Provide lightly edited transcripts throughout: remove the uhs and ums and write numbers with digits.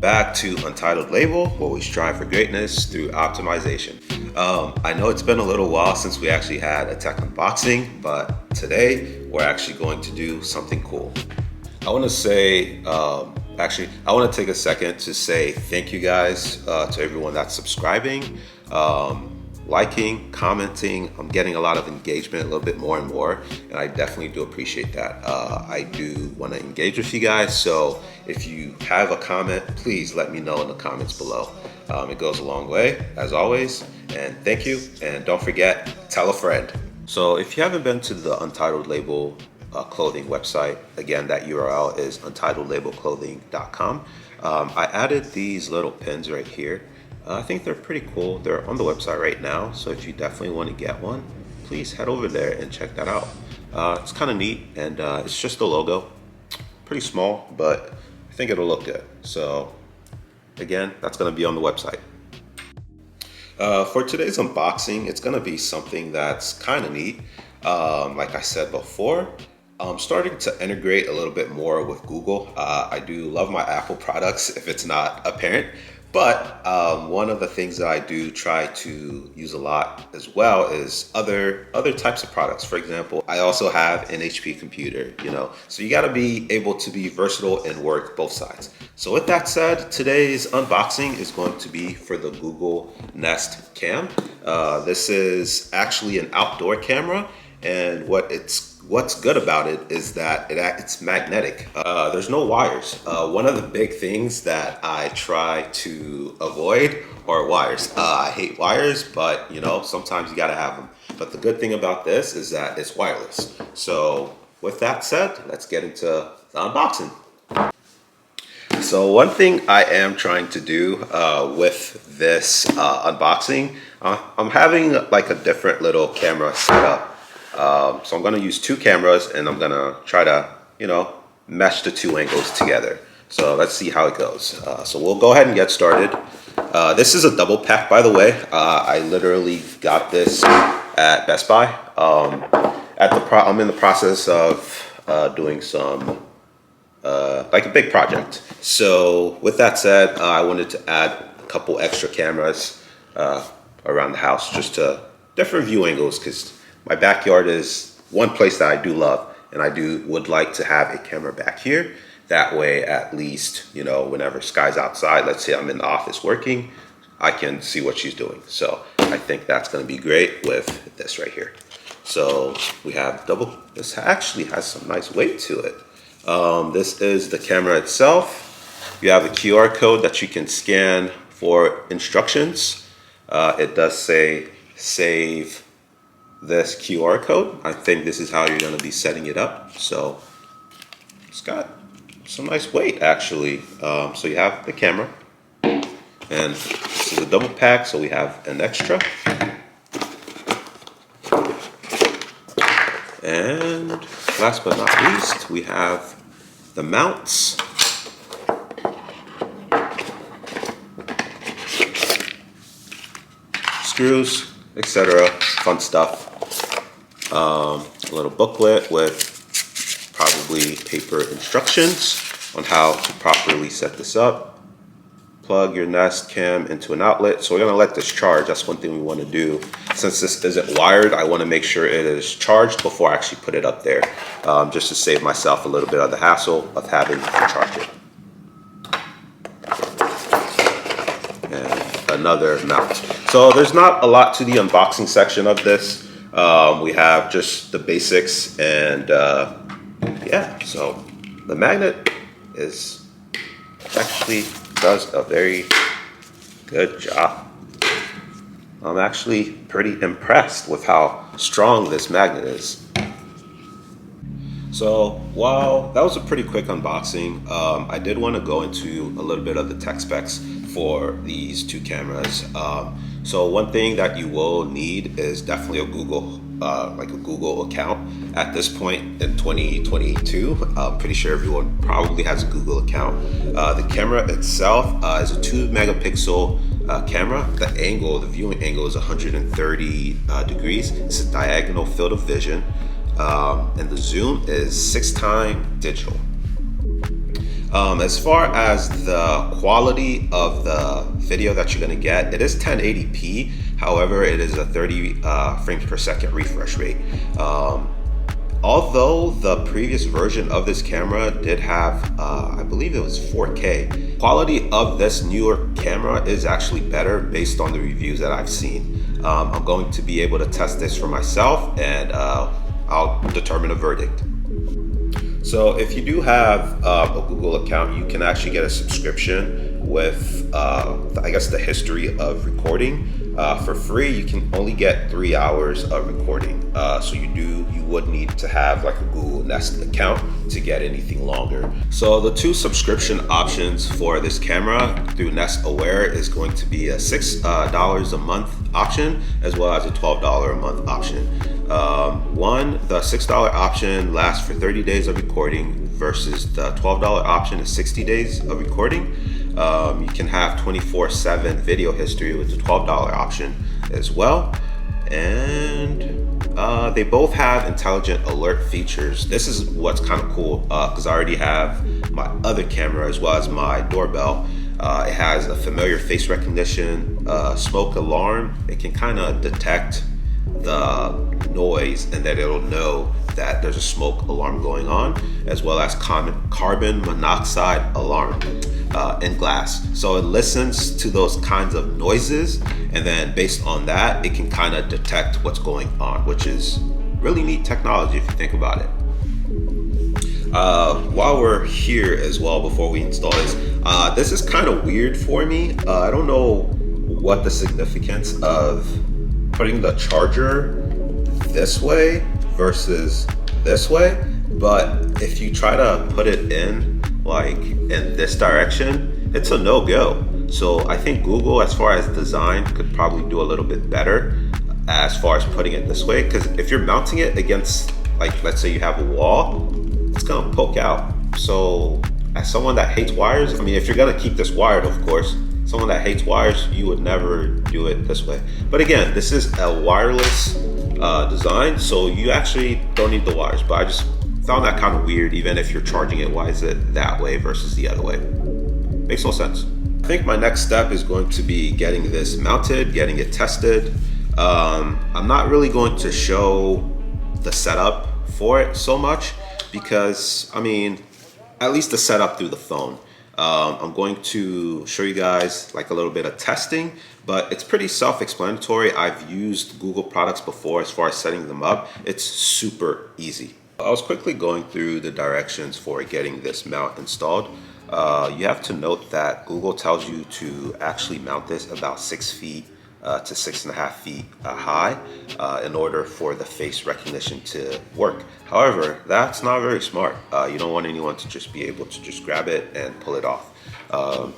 back to Untitled Label, where we strive for greatness through optimization. I know it's been a little while since we actually had a tech unboxing, but today we're actually going to do something cool. I want to say, I want to take a second to say thank you guys to everyone that's subscribing, liking, commenting. I'm getting a lot of engagement, a little bit more and more, and I definitely do appreciate that. I do want to engage with you guys, so if you have a comment, please let me know in the comments below. It goes a long way, as always, and thank you. And don't forget, tell a friend. So if you haven't been to the Untitled Label clothing website, again, that URL is untitledlabelclothing.com. I added these little pins right here. I think they're pretty cool. They're on the website right now, so if you definitely want to get one, please head over there and check that out. It's kind of neat, and it's just the logo. Pretty small, but I think it'll look good. So again, that's going to be on the website. For today's unboxing, it's going to be something that's kind of neat. Like I said before, I'm starting to integrate a little bit more with Google. I do love my Apple products, if it's not apparent. But one of the things that I do try to use a lot as well is other types of products. For example, I also have an HP computer, so you got to be able to be versatile and work both sides. So with that said, today's unboxing is going to be for the Google Nest Cam. This is actually an outdoor camera, and what's good about it is that it's magnetic. There's no wires. One of the big things that I try to avoid are wires. I hate wires, but sometimes you gotta have them. But the good thing about this is that it's wireless. So with that said, let's get into the unboxing. So one thing I am trying to do with this unboxing, I'm having like a different little camera setup. So I'm going to use two cameras, and I'm going to try to, mesh the two angles together. So let's see how it goes. So we'll go ahead and get started. This is a double pack, by the way. I literally got this at Best Buy. I'm in the process of doing some, like a big project. So with that said, I wanted to add a couple extra cameras around the house, just to different view angles, because my backyard is one place that I do love, and I would like to have a camera back here. That way, at least, whenever Sky's outside, let's say I'm in the office working, I can see what she's doing. So I think that's going to be great with this right here. So we have this actually has some nice weight to it. This is the camera itself. You have a QR code that you can scan for instructions. It does say save this QR code. I think this is how you're going to be setting it up. So it's got some nice weight, actually. So you have the camera, and this is a double pack, so we have an extra. And last but not least, we have the mounts. Screws, etc. Fun stuff. A little booklet with probably paper instructions on how to properly set this up. Plug your Nest Cam into an outlet. So we're gonna let this charge. That's one thing we want to do. Since this isn't wired, I want to make sure it is charged before I actually put it up there, just to save myself a little bit of the hassle of having to charge it. And another mount. So there's not a lot to the unboxing section of this. We have just the basics, and yeah, so the magnet actually does a very good job. I'm actually pretty impressed with how strong this magnet is. So while that was a pretty quick unboxing, I did want to go into a little bit of the tech specs for these two cameras. So one thing that you will need is definitely a Google account. At this point in 2022, I'm pretty sure everyone probably has a Google account. The camera itself is a 2 megapixel camera. The viewing angle is 130 degrees. It's a diagonal field of vision, and the zoom is 6x digital. As far as the quality of the video that you're going to get, it is 1080p. However, it is a 30 frames per second refresh rate. Although the previous version of this camera did have, I believe it was 4K, quality of this newer camera is actually better based on the reviews that I've seen. I'm going to be able to test this for myself, and I'll determine a verdict. So if you do have a Google account, you can actually get a subscription with, I guess, the history of recording. For free, you can only get 3 hours of recording. So you would need to have like a Google Nest account to get anything longer. So the two subscription options for this camera through Nest Aware is going to be a $6 a month option, as well as a $12 a month option. The $6 option lasts for 30 days of recording versus the $12 option is 60 days of recording. You can have 24/7 video history with the $12 option as well. And they both have intelligent alert features. This is what's kind of cool because I already have my other camera as well as my doorbell. It has a familiar face recognition, smoke alarm. It can kind of detect the noise and that it'll know that there's a smoke alarm going on, as well as carbon monoxide alarm in glass. So it listens to those kinds of noises, and then based on that, it can kind of detect what's going on, which is really neat technology if you think about it. While we're here as well, before we install this is kind of weird for me. I don't know what the significance of putting the charger this way versus this way, but if you try to put it in like in this direction, it's a no-go. So I think Google, as far as design, could probably do a little bit better as far as putting it this way, because if you're mounting it against, like, let's say you have a wall, it's gonna poke out. So as someone that hates wires, I mean, if you're gonna keep this wired, of course, someone that hates wires, you would never do it this way. But again, this is a wireless design, so you actually don't need the wires. But I just found that kind of weird. Even if you're charging it, why is it that way versus the other way? Makes no sense. I think my next step is going to be getting this mounted, getting it tested. I'm not really going to show the setup for it so much because, I mean, at least the setup through the phone. I'm going to show you guys like a little bit of testing, but it's pretty self-explanatory. I've used Google products before as far as setting them up. It's super easy. I was quickly going through the directions for getting this mount installed. You have to note that Google tells you to actually mount this about 6 feet to 6.5 feet high in order for the face recognition to work. However, that's not very smart. You don't want anyone to just be able to just grab it and pull it off.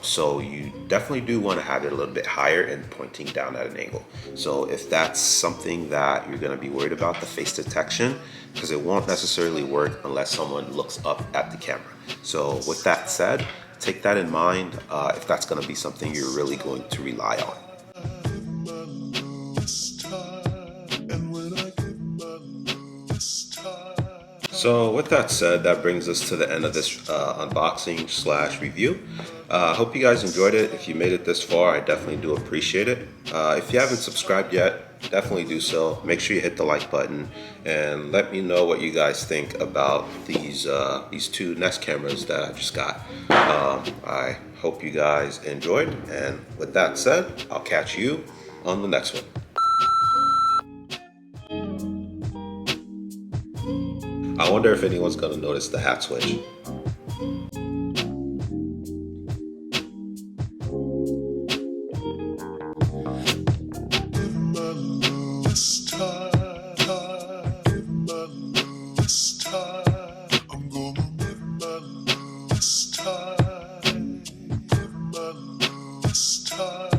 So you definitely do want to have it a little bit higher and pointing down at an angle. So if that's something that you're going to be worried about, the face detection, because it won't necessarily work unless someone looks up at the camera. So with that said, take that in mind if that's going to be something you're really going to rely on. So with that said, that brings us to the end of this unboxing / review. Hope you guys enjoyed it. If you made it this far, I definitely do appreciate it. If you haven't subscribed yet, definitely do so. Make sure you hit the like button and let me know what you guys think about these two Nest cameras that I just got. I hope you guys enjoyed, and with that said, I'll catch you on the next one. I wonder if anyone's gonna notice the hat switch. I'm gonna